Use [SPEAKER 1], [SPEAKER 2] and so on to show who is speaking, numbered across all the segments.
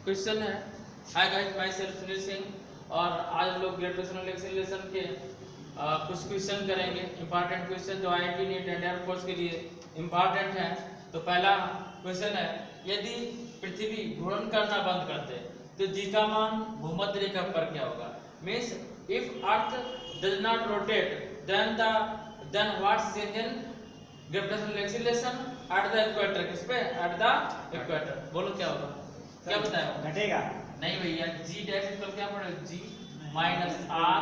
[SPEAKER 1] Question है। Hi guys, my self Sunil Singh और आज हम लोग ग्रेजुएशन एक्सेलरेशन के कुछ क्वेश्चन करेंगे। इंपॉर्टेंट क्वेश्चन जो IIT neat and air force के लिए इंपॉर्टेंट है। तो पहला क्वेश्चन है, यदि पृथ्वी घूर्णन करना बंद कर दे तो जी का मान भूमध्य रेखा पर क्या होगा? Means if earth does not rotate then what's change in gravitational acceleration at the equator. किस पे? At the equator. बोलो क्या होगा? क्या बताया?
[SPEAKER 2] घटेगा
[SPEAKER 1] नहीं भैया, जी डैश इक्वल क्या पड़ेगा? G minus r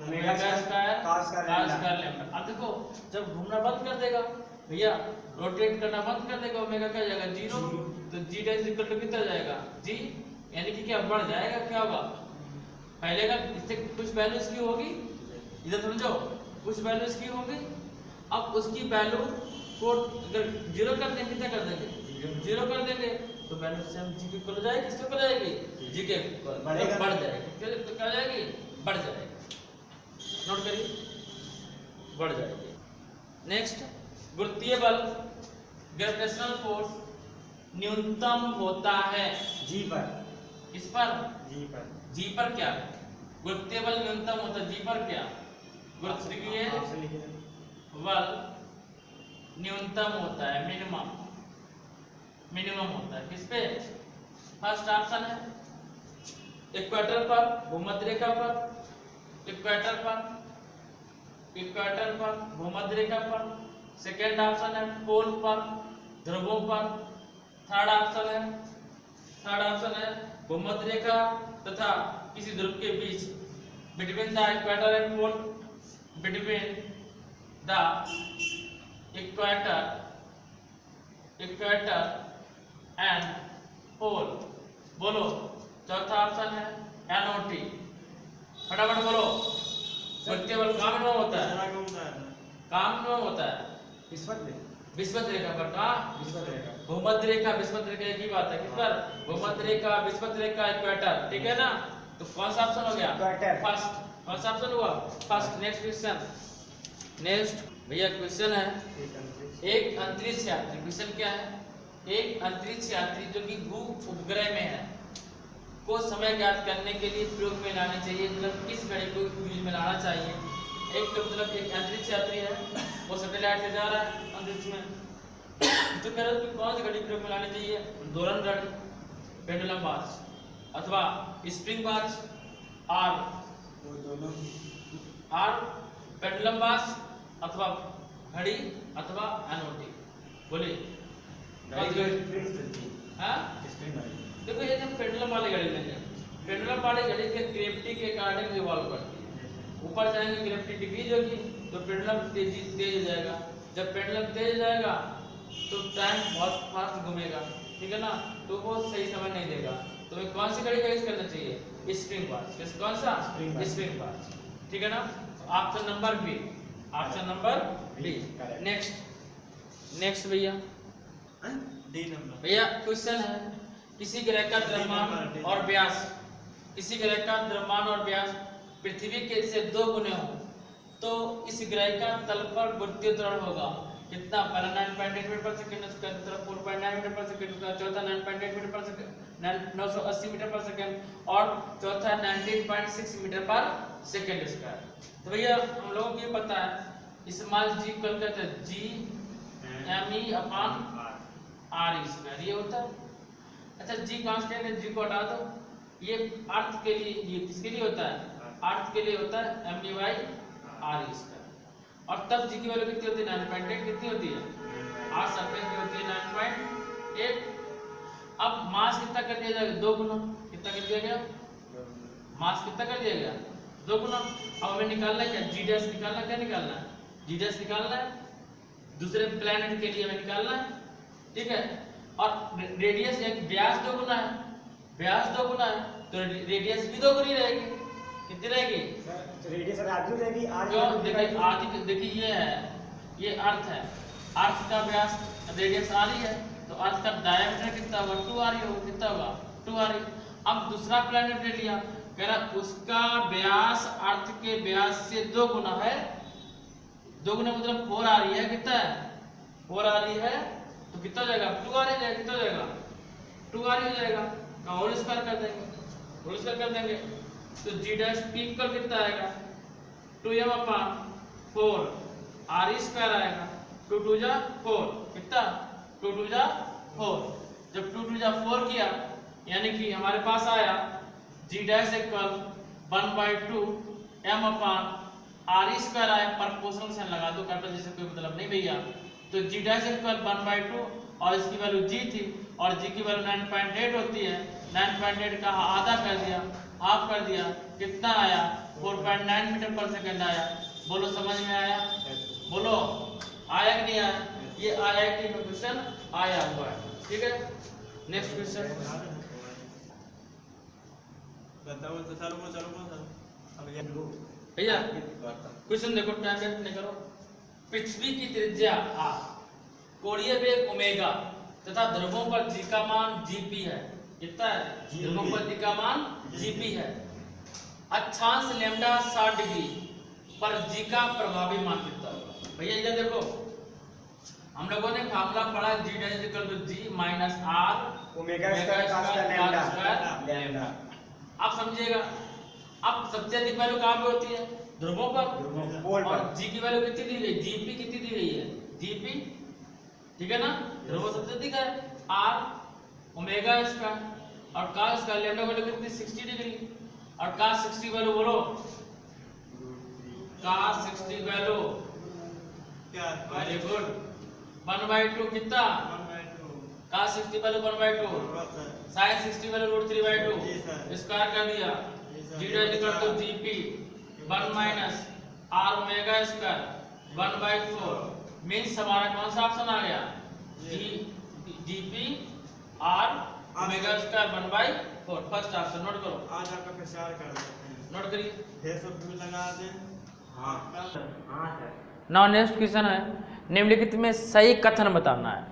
[SPEAKER 1] omega square cos square lambda. अब देखो, जब घूमना बंद कर देगा भैया, रोटेट करना बंद कर देगा, ओमेगा क्या जाएगा? जीरो। तो जी डैश इक्वल टू कितना जाएगा? जी, यानी कि क्या बढ़ जाएगा? क्या होगा? पहले का इससे कुछ वैल्यू इसकी होगी, इधर समझो, कुछ वैल्यू इसकी होगी। अब उसकी वैल्यू को अगर जीरो कर देंगे, कितना कर देंगे? जीरो कर देंगे तो वैल्यू से हम जी के इक्वल हो जाएगी। किसके इक्वल हो जाएगी? जी के इक्वल बढ़ जाएगी। क्या हो जाएगी? बढ़ जाएगी। नोट करिए, बढ़ जाएगी। नेक्स्ट, गुरुत्वीय बल ग्रेविटेशनल फोर्स न्यूनतम होता है
[SPEAKER 2] जी पर।
[SPEAKER 1] इस पर
[SPEAKER 2] जी पर।
[SPEAKER 1] जी पर क्या? गुरुत्वीय बल न्यूनतम होता है जी पर क्या? गुरुत्वीय बल न्यूनतम होता है, मिनिमम होता है। किस पे? फर्स्ट ऑप्शन है इक्वेटर पर, भूमध्य रेखा पर, इक्वेटर पर भूमध्य रेखा पर। सेकेंड ऑप्शन है पोल पर, ध्रुवों पर। थर्ड ऑप्शन है भूमध्य रेखा तथा किसी ध्रुव के बीच, between the equator and pole, between the equator and pole. बोलो, चौथा ऑप्शन है एनओटी। फटाफट बोलो। गुरुत्वीय बल कहाँ मिनिमम होता है? कहाँ मिनिमम होता है? विषुवत रेखा पर। कहाँ? भूमध्य रेखा, विषुवत रेखा एक ही बात है। किस पर? भूमध्य रेखा, विषुवत रेखा, इक्वेटर। ठीक है ना? तो कौन सा ऑप्शन हो गया? फर्स्ट। कौन सा ऑप्शन हुआ? फर्स्ट। Next question. नेक्स्ट भैया क्वेश्चन है, एक अंतरिक्ष यात्री। क्वेश्चन क्या है? एक अंतरिक्ष यात्री जो कि भू उपग्रह में है को समय ज्ञात करने के लिए प्रयोग में लानी चाहिए, मतलब किस घड़ी को यूज में लाना चाहिए? एक तो मतलब एक अंतरिक्ष यात्री है, वो सैटेलाइट से जा रहा है अंतरिक्ष में, तो कह रहे कि कौन सी घड़ी प्रयोग में लानी चाहिए? दोलन घड़ी, पेंडुलम वॉच अथवा स्प्रिंग वॉच, और पेंडुलम वॉच अथवा घड़ी अथवा एनओटी। बोलिए। हाँ, देखो ये जब पेंडुलम वाली घड़ी लेंगे, पेंडुलम वाली घड़ी के ग्रेविटी के अकॉर्डिंग रिवॉल्व करती है। ऊपर जाएंगे ग्रेविटी डिक्रीज होगी तो पेंडुलम तेज हो जाएगा। जब पेंडुलम तेज हो जाएगा तो टाइम बहुत फास्ट घूमेगा, ठीक है ना? तो वो सही समय नहीं देगा। तो हमें कौन सी घड़ी का यूज करना चाहिए? Spring watch. कौन सा? Spring watch. ठीक है ना? Option number B. Option number B. Next भैया,
[SPEAKER 2] डी नंबर।
[SPEAKER 1] भैया क्वेश्चन है, किसी ग्रह का द्रव्यमान और व्यास, किसी ग्रह का द्रव्यमान और व्यास पृथ्वी के से 2 गुने हो तो इस ग्रह का तल पर गुरुत्वीय त्वरण होगा कितना? पहला 9.8 मीटर पर सेकंड, उसका दूसरा 4.9 मीटर पर सेकंड, उसका चौथा 9.8 मीटर पर सेकंड, 980 मीटर पर सेकंड और चौथा 19.6 मीटर पर सेकंड स्क्वायर। तो भैया हम लोगों को ये पता है स्मॉल जी इक्वल कहते हैं g M E upon R square, ये होता है। अच्छा, जी कांस्टेंट है, जी को हटा दो। ये अर्थ के लिए, ये किसके लिए होता है? अर्थ के लिए होता है M E by R square. और तब जी की वैल्यू कितनी होती है? 9.8। कितनी होती है? आर सरफेस की होती है 9.8। अब मास कितना कर दिया जाएगा? 2 गुना। कितना कर दिया गया? मास कितना कर दिया गया? 2 गुना। अब हमें निकालना है क्या? जी डैश निकालना। क्या निकालना है? जी डैश निकालना है। दूसरे प्लेनेट के लिए हमें निकालना है, ठीक है? और रेडियस एक व्यास 2 गुना है, व्यास 2 गुना है तो रेडियस भी 2 गुनी रहेगी। कितनी रहेगी?
[SPEAKER 2] रेडियस आधी रहेगी।
[SPEAKER 1] क्यों? देखिए आधी, देखिए ये है, ये अर्थ है, अर्थ का व्यास रेडियस आ रही है तो अर्थ का डायमीटर कितना होगा? 2r होगा। कितना होगा? 2r। अब दूसरा प्लेनेट ले लिया, कह रहा उसका व्यास अर्थ के व्यास से 2 गुना है। 2 गुना मतलब 4 आ रही है। कितना है? 4 आ रही है तो कितना हो जाएगा? 2 आ रही है। कितना हो जाएगा? 2 आ रही हो जाएगा। होल स्क्वायर कर देंगे, होल स्क्वायर कर देंगे तो g डैश p इक्वल कितना आएगा 2m अपॉन 4 r स्क्वायर आएगा 2 2 जा 4 कितना 2 2 जा 4। जब 2 2 जा 4 किया यानी कि हमारे पास आया g dash equal 1/2 m upon r square आया, प्रोपोर्शनल साइन लगा दो, कैपिटल जैसे कोई मतलब नहीं भैया। तो g डैश इक्वल 1/2 और इसकी वैल्यू g थी और g की वैल्यू 9.8 होती है, 9.8 का आधा कर दिया, हाफ कर दिया, कितना आया 4.9 मीटर पर सेकंड आया। बोलो समझ में आया? बोलो आया कि नहीं आया? ये IIT में क्वेश्चन आया हुआ है, ठीक है। नेक्स्ट क्वेश्चन
[SPEAKER 2] बताओ तो चलो अब ये
[SPEAKER 1] भैया क्वेश्चन देखो, टाइम वेस्ट नहीं करो। पृथ्वी की त्रिज्या r, कोणीय वेग ओमेगा तथा ध्रुवों पर g का मान gp है। कितना है? ध्रुवों पर g का मान gp है। अक्षांश लैम्डा 60 डिग्री पर g का प्रभावी मान कितना होगा? भैया इधर देखो, हम लोगों ने फार्मूला पढ़ा g dash equal to g minus r
[SPEAKER 2] omega square cos lambda.
[SPEAKER 1] आप समझिएगा, अब सबसे अधिक वैल्यू कहाँ पे होती है? ध्रुवों पर।
[SPEAKER 2] पोल पर।
[SPEAKER 1] और g की वैल्यू कितनी दी गई? gp कितनी दी गई है? gp, ठीक है ना। ध्रुव सबसे अधिक है r ओमेगा स्क्वायर और cos स्क्वायर लैम्डा वैल्यू कितनी 60 डिग्री और cos 60 वैल्यू बोलो, cos 60 वैल्यू
[SPEAKER 2] क्या
[SPEAKER 1] वेरी गुड 1/2 कितना?
[SPEAKER 2] 1/2
[SPEAKER 1] cos 60 वैल्यू 1/2 sin 60 वैल्यू √3/2
[SPEAKER 2] जी सर।
[SPEAKER 1] स्क्वायर कर दिया। g dash equal to gp 1 minus r omega square 1/4 means हमारा कौन सा ऑप्शन आ गया? gp r omega square 1/4 first option. Note करो,
[SPEAKER 2] आज आपका प्रचार कर देते हैं,
[SPEAKER 1] नोट करिए।
[SPEAKER 2] फेसबुक भी लगा दें। हाँ हाँ सर।
[SPEAKER 1] नाउ नेक्स्ट क्वेश्चन है, निम्नलिखित में सही कथन बताना है।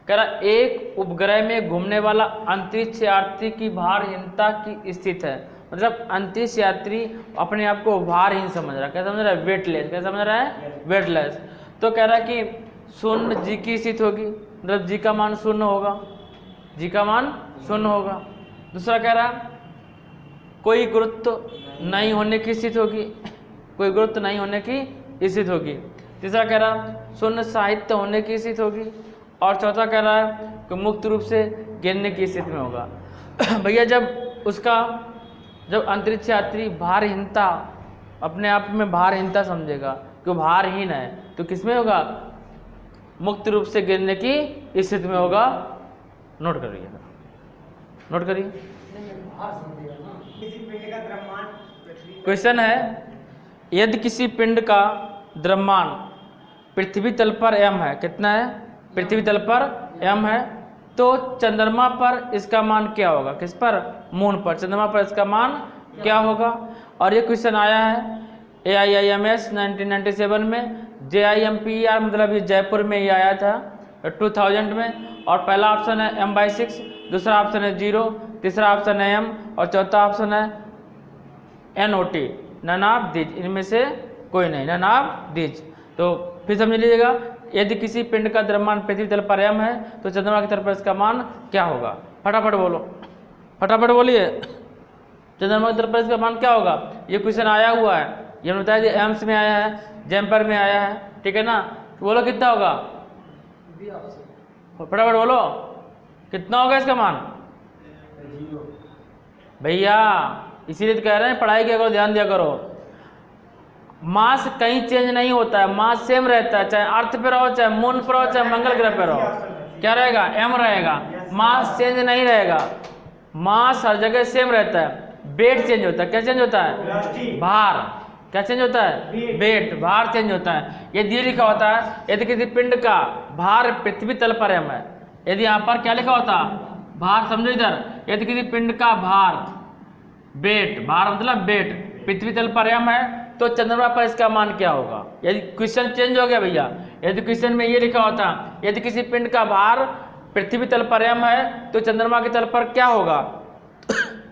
[SPEAKER 1] कह रहा एक उपग्रह में घूमने वाला अंतरिक्ष यात्री की भारहीनता की स्थिति है, मतलब अंतरिक्ष यात्री अपने आप को भारहीन समझ रहा है। क्या समझ रहा है? वेटलेस। क्या समझ रहा है? वेटलेस। तो कह रहा है कि शून्य जी की स्थिति होगी, मतलब जी का मान शून्य होगा, जी का मान शून्य होगा। दूसरा कह रहा है कोई गुरुत्व नहीं होने की स्थिति होगी, कोई गुरुत्व नहीं होने की स्थिति होगी। तीसरा कह रहा शून्य साहित्य होने की स्थिति होगी और चौथा कह रहा है कि मुक्त रूप से गिरने की स्थिति में होगा। भैया जब अंतरिक्ष यात्री भारहीनता, अपने आप में भारहीनता समझेगा कि भारहीन है, तो किसमें होगा? मुक्त रूप से गिरने की स्थिति में होगा। नोट करिएगा, नोट करिए।
[SPEAKER 2] किसी पिंड का द्रव्यमान
[SPEAKER 1] क्वेश्चन है, यदि किसी पिंड का द्रव्यमान पृथ्वी तल पर m है, कितना है? पृथ्वी तल पर m है, तो चंद्रमा पर इसका मान क्या होगा? किस पर? मून पर। चंद्रमा पर इसका मान क्या होगा? और ये क्वेश्चन आया है AIIMS 1997 में, JIMPR मतलब ये जयपुर में ही आया था 2000 में। और पहला ऑप्शन है m/6, दूसरा ऑप्शन है 0, तीसरा ऑप्शन है m और चौथा ऑप्शन है NOT, नन ऑफ दीज। इनमें से कोई नहीं, नन ऑफ दीज। तो फिर समझ लीजिएगा, यदि किसी पिंड का द्रव्यमान पृथ्वी तल पर m है तो चंद्रमा की तल पर इसका मान क्या होगा? फटाफट बोलो, फटाफट बोलिए। चंद्रमा की तल पर इसका मान क्या होगा? ये क्वेश्चन आया हुआ है, ये बताया दिया, एम्स में आया है, जैम्पर में आया है, ठीक है ना। तो बोलो कितना होगा? फटाफट बोलो, कितना होगा इसका मान? भैया इसीलिए तो कह रहे हैं पढ़ाई किया करो, ध्यान दिया करो। मास कहीं चेंज नहीं होता है, मास सेम रहता है, चाहे अर्थ पे रहो, चाहे मून पर रहो, चाहे मंगल ग्रह पे रहो। क्या रहेगा? m रहेगा। मास चेंज नहीं रहेगा, मास हर जगह सेम रहता है। वेट चेंज होता है। क्या चेंज होता है? भार। क्या चेंज होता है? वेट, भार चेंज होता है। यदि ये लिखा होता है यदि किसी पिंड का भार पृथ्वी तल पर m है, यदि यहाँ पर क्या लिखा होता? भार, समझो इधर, यदि किसी पिंड का भार, वेट, भार मतलब वेट पृथ्वी तल पर m है तो चंद्रमा पर इसका मान क्या होगा? यदि क्वेश्चन चेंज हो गया भैया, यदि क्वेश्चन में ये लिखा होता यदि किसी पिंड का भार पृथ्वी तल पर m है तो चंद्रमा के तल पर क्या होगा?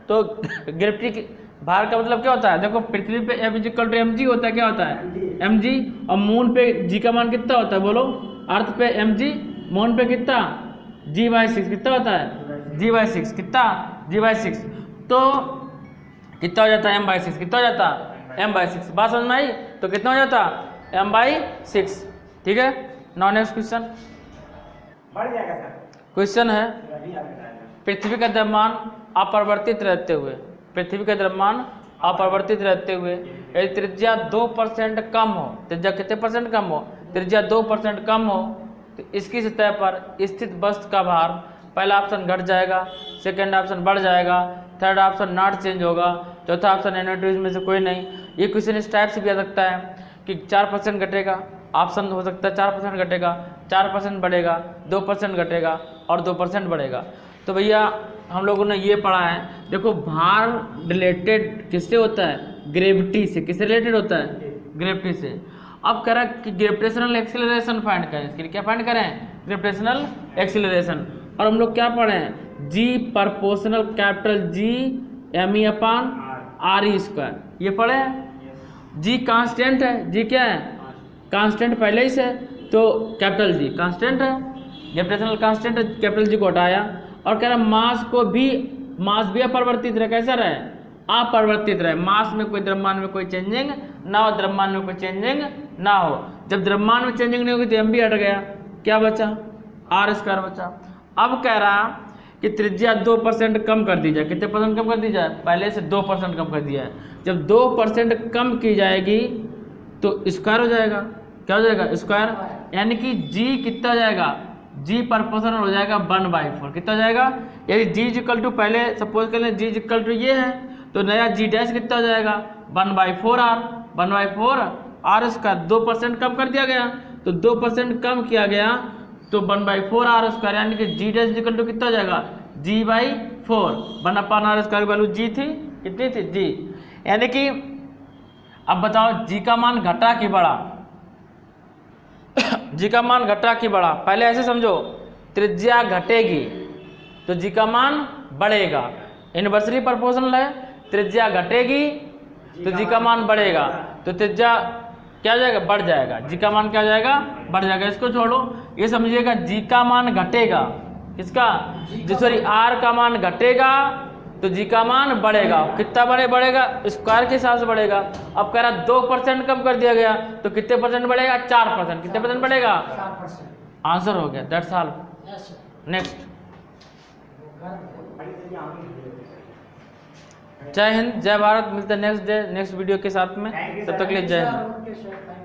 [SPEAKER 1] तो ग्रेविटी भार का मतलब क्या होता है? देखो पृथ्वी पे F=mg होता है। क्या होता है? mg। और मून पे g का मान कितना होता है? बोलो। अर्थ पे mg, मून पे कितना? g/6 कितना होता है? g/6 कितना g/6, तो कितना हो जाता है m/6, कितना हो जाता m/6। बात समझ में आई? तो कितना हो जाता m/6। ठीक है, नाउ नेक्स्ट क्वेश्चन।
[SPEAKER 2] बढ़ जाएगा सर।
[SPEAKER 1] क्वेश्चन है
[SPEAKER 2] अभी याद कराएगा।
[SPEAKER 1] पृथ्वी का द्रव्यमान अपरिवर्तित रहते हुए, पृथ्वी का द्रव्यमान अपरिवर्तित रहते हुए यदि त्रिज्या 2% कम हो, त्रिज्या कितने परसेंट कम हो, त्रिज्या 2% कम हो, तो इसकी सतह पर स्थित वस्तु का भार, पहला ऑप्शन घट जाएगा, सेकंड ऑप्शन बढ़ जाएगा, थर्ड ऑप्शन नॉट चेंज होगा, चौथा ऑप्शन एनोटोज में से कोई नहीं। ये क्वेश्चन इस टाइप से भी आ सकता है कि 4% घटेगा, ऑप्शन हो सकता है 4% घटेगा, 4% बढ़ेगा, 2% घटेगा और 2% बढ़ेगा। तो भैया हम लोगों ने ये पढ़ा है, देखो भार रिलेटेड किससे होता है, ग्रेविटी से। किससे रिलेटेड होता है, ग्रेविटी से। अब कह रहा है कि ग्रेविटेशनल एक्सीलरेशन फाइंड करें, इसके लिए क्या फाइंड करें, ग्रेविटेशनल एक्सीलरेशन। और हम लोग क्या पढ़े हैं, जी प्रपोर्शनल कैपिटल जी me/r², ये पढ़े हैं। जी कांस्टेंट है, जी क्या है, कांस्टेंट पहले ही से, तो कैपिटल जी कांस्टेंट है, ग्रेविटेशनल कांस्टेंट है, कैपिटल जी को हटाया। और कह रहा मास को भी, मास भी अपरिवर्तित रहे, कैसा रहे, अपरिवर्तित रहे, मास में कोई द्रव्यमान में कोई चेंजिंग ना हो, द्रव्यमान में कोई चेंजिंग ना हो। जब द्रव्यमान में चेंजिंग नहीं होगी तो m भी हट गया, क्या बचा, r² बचा। अब कह रहा कि त्रिज्या 2% कम कर दी जाए, कितने परसेंट कम कर दी जाए, पहले से 2% कम कर दिया है। जब 2% कम की जाएगी तो स्क्वायर हो जाएगा, क्या हो जाएगा, स्क्वायर, यानी कि g कितना हो जाएगा, g प्रपोर्शनल हो जाएगा 1/4, कितना हो जाएगा, यदि g इक्वल टू, पहले सपोज कर लें g इक्वल टू ये है, तो नया g डैश कितना हो जाएगा 1/4r, 1/4r², 2% कम कर दिया गया, तो 2% कम किया गया तो 1/4r², यानी कि g डैश इक्वल टू कितना हो जाएगा, g/4, 1/r² की वैल्यू g थी, कितनी थी, g। यानी कि अब बताओ g का मान घटा कि बढ़ा, जी का मान घटा कि बढ़ा, पहले ऐसे समझो, त्रिज्या घटेगी तो जी का मान बढ़ेगा, इनवर्सली प्रोपोर्शनल है, त्रिज्या घटेगी तो जी का मान बढ़ेगा, तो त्रिज्या क्या हो जाएगा, बढ़ जाएगा, जी का मान क्या हो जाएगा, बढ़ जाएगा। इसको छोड़ो, ये समझिएगा जी का मान घटेगा, किसका, सॉरी आर का मान घटेगा तो जी का मान बढ़ेगा, कितना बढ़ेगा, स्क्वायर के हिसाब से बढ़ेगा। अब कह रहा 2% कम कर दिया गया तो कितने परसेंट बढ़ेगा, 4%, कितने परसेंट बढ़ेगा,
[SPEAKER 3] 4%।
[SPEAKER 1] आंसर हो गया, दैट्स ऑल। नेक्स्ट, जय हिंद, जय भारत, मिलते हैं नेक्स्ट डे नेक्स्ट वीडियो के साथ में, तब तक के लिए जय हिंद।